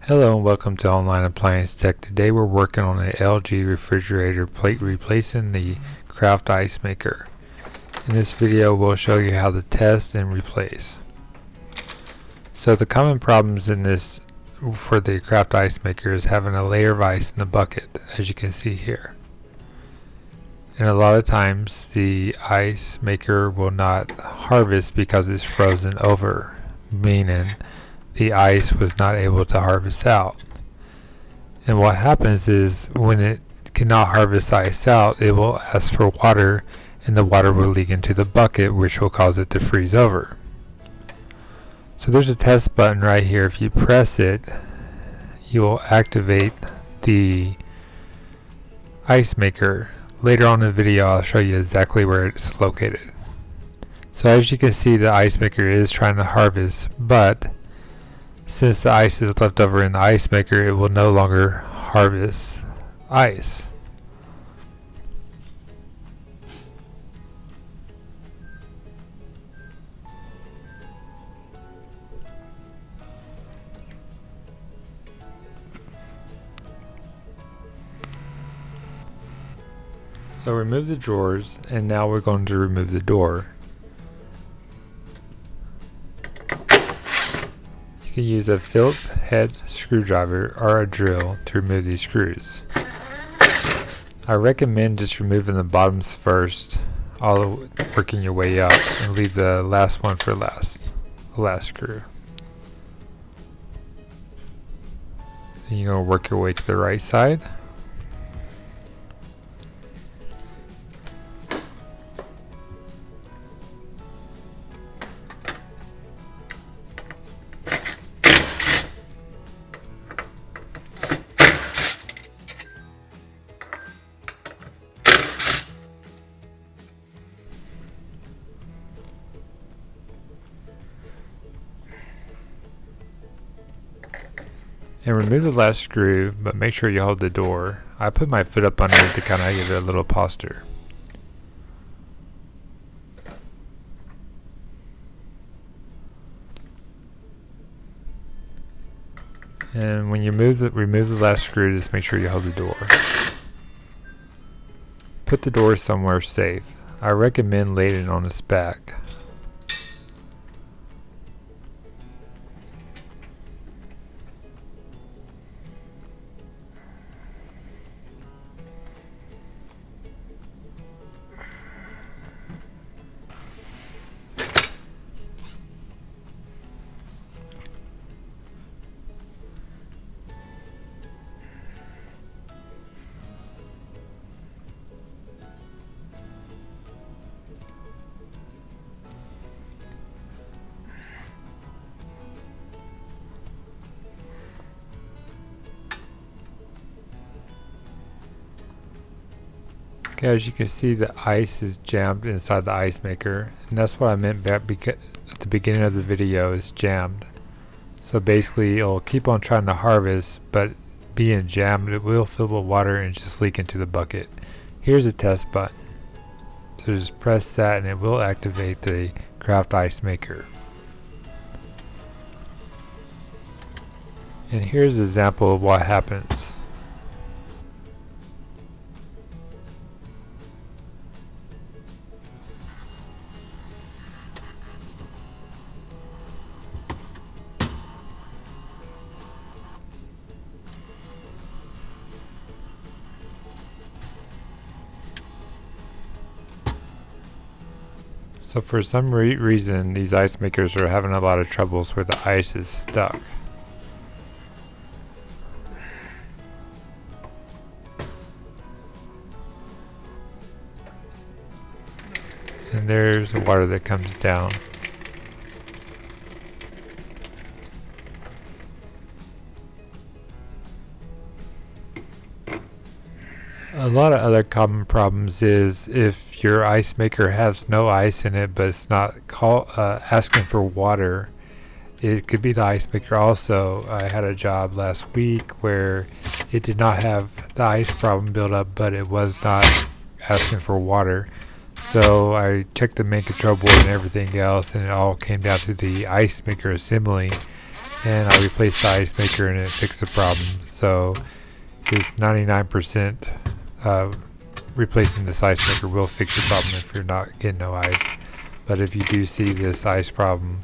Hello and welcome to Online Appliance Tech. Today we're working on an LG refrigerator plate replacing the Kraft ice maker. In this video we'll show you how to test and replace. So the common problems in this for the Kraft ice maker is having a layer of ice in the bucket, as you can see here. And a lot of times the ice maker will not harvest because it's frozen over, meaning the ice was not able to harvest out. And what happens is when it cannot harvest ice out, it will ask for water, and the water will leak into the bucket, which will cause it to freeze over. So there's a test button right here. If you press it, you will activate the ice maker. Later on in the video I'll show you exactly where it's located. So as you can see, the ice maker is trying to harvest, but since the ice is left over in the ice maker, it will no longer harvest ice. So remove the drawers, and now we're going to remove the door. You can use a Phillips head screwdriver or a drill to remove these screws. I recommend just removing the bottoms first, working your way up, and leave the last one for last, the last screw. Then you're going to work your way to the right side. And remove the last screw, but make sure you hold the door. I put my foot up under it to kind of give it a little posture. And when you remove the last screw, just make sure you hold the door. Put the door somewhere safe. I recommend laying it on its back. Okay, as you can see, the ice is jammed inside the ice maker, and that's what I meant back at the beginning of the video, is jammed. So basically it'll keep on trying to harvest, but being jammed, it will fill with water and just leak into the bucket. Here's a test button. So just press that and it will activate the Kraft ice maker. And here's an example of what happens. So for some reason, these ice makers are having a lot of troubles where the ice is stuck. And there's the water that comes down. A lot of other common problems is if your ice maker has no ice in it, but it's not asking for water. It could be the ice maker also. I had a job last week where it did not have the ice problem built up, but it was not asking for water. So I checked the main control board and everything else, and it all came down to the ice maker assembly. and I replaced the ice maker and it fixed the problem. So it's 99% replacing this ice maker will fix the problem if you're not getting no ice. But if you do see this ice problem,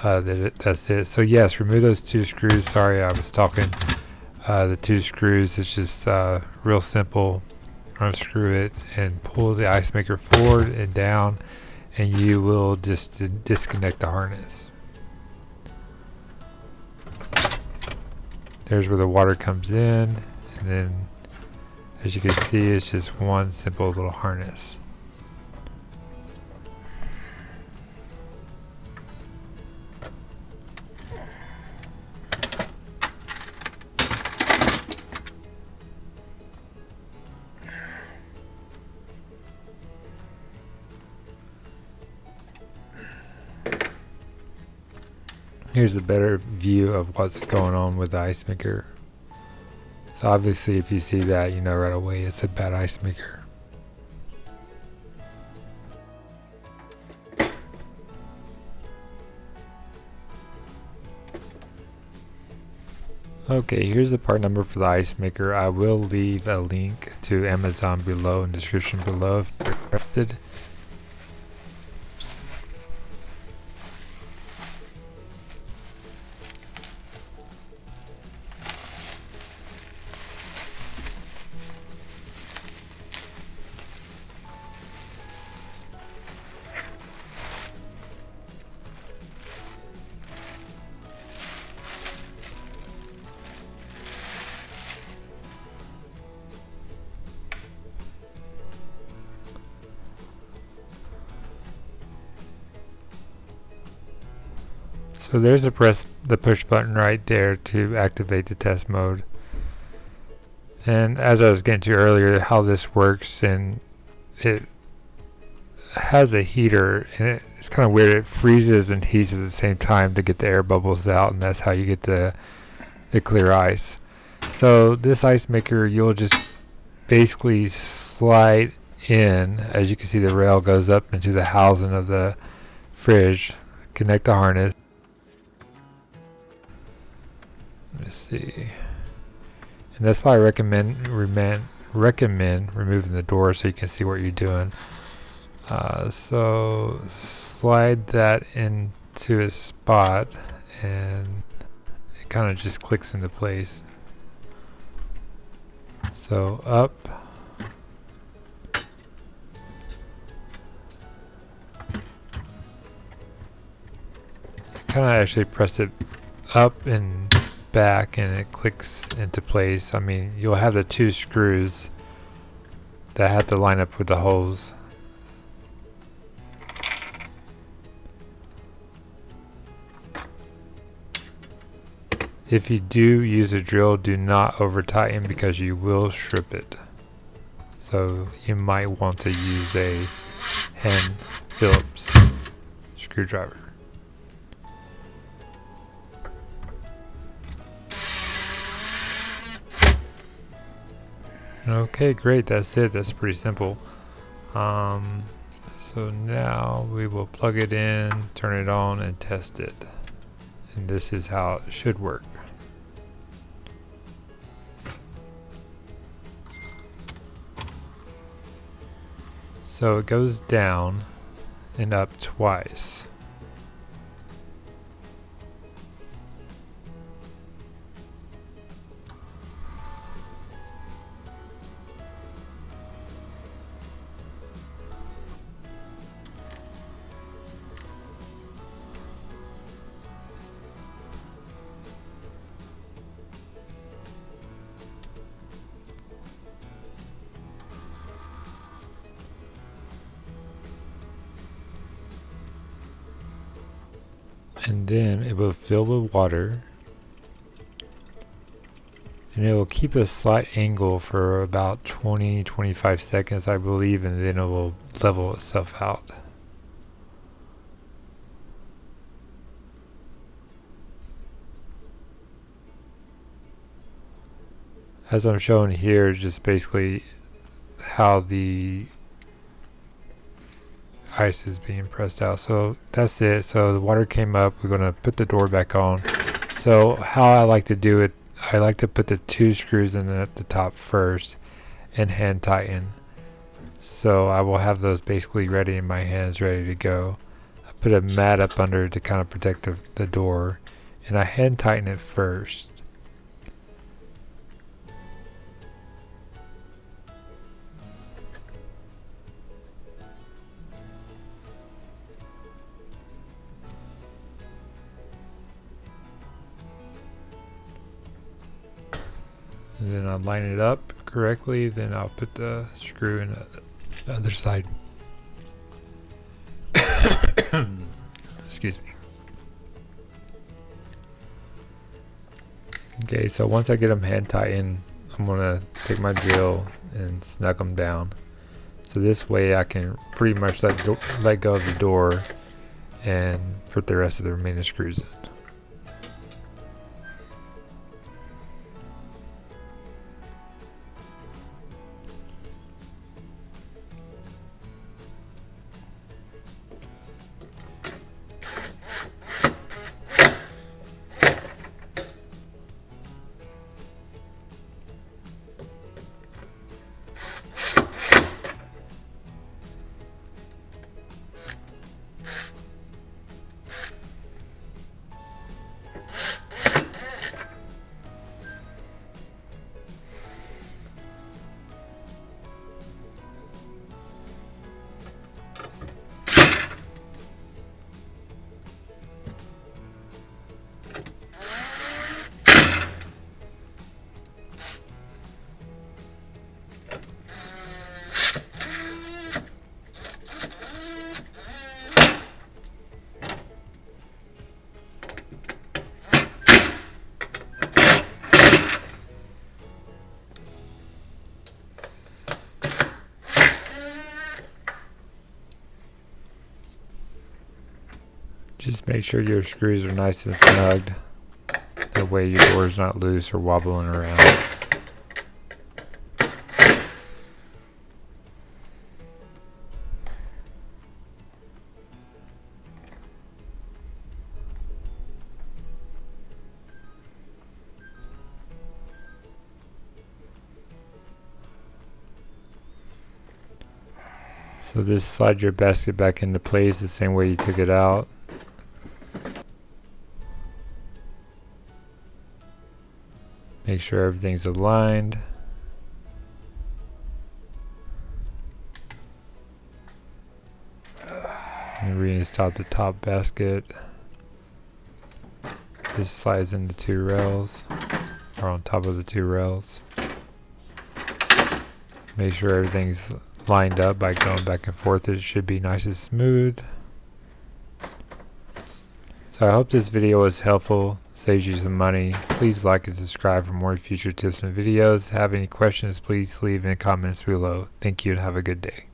that's it. So yes, remove those 2 screws. Sorry, I was talking. The 2 screws, it's just real simple. Unscrew it and pull the ice maker forward and down, and you will just disconnect the harness. There's where the water comes in, and then as you can see, it's just one simple little harness. Here's a better view of what's going on with the ice maker. So obviously if you see that, you know right away it's a bad ice maker. Okay, here's the part number for the ice maker. I will leave a link to Amazon below in the description below if you're interested. So there's the push button right there to activate the test mode. And as I was getting to earlier, how this works, and it has a heater, and it's kind of weird. It freezes and heats at the same time to get the air bubbles out, and that's how you get the clear ice. So this ice maker, you'll just basically slide in. As you can see, the rail goes up into the housing of the fridge. Connect the harness. Let's see, and that's why I recommend removing the door so you can see what you're doing. So slide that into a spot and it kind of just clicks into place. So up, kind of actually press it up and back and it clicks into place. I mean, you'll have the 2 screws that have to line up with the holes. If you do use a drill, do not over tighten because you will strip it. So you might want to use a hand Phillips screwdriver. Okay, great, that's it. That's pretty simple. So now we will plug it in, turn it on, and test it. And this is how it should work. So it goes down and up twice. And then it will fill with water, and it will keep a slight angle for about 20-25 seconds, I believe, and then it will level itself out. As I'm showing here, just basically how the ice is being pressed out. So that's it. So the water came up. We're going to put the door back on. So how I like to do it, I like to put the 2 screws in at the top first and hand tighten. So I will have those basically ready in my hands, ready to go. I put a mat up under to kind of protect the door, and I hand tighten it first. And then I'll line it up correctly, then I'll put the screw in the other side. Excuse me. Okay, so once I get them hand tightened, I'm gonna take my drill and snug them down. So this way I can pretty much let go of the door and put the rest of the remaining screws in. Just make sure your screws are nice and snugged. That way your door's not loose or wobbling around. So just slide your basket back into place the same way you took it out. Make sure everything's aligned. And reinstall the top basket. Just slides into 2 rails, or on top of the 2 rails. Make sure everything's lined up by going back and forth. It should be nice and smooth. So I hope this video was helpful, saves you some money. Please like and subscribe for more future tips and videos. If you have any questions, please leave in the comments below. Thank you and have a good day.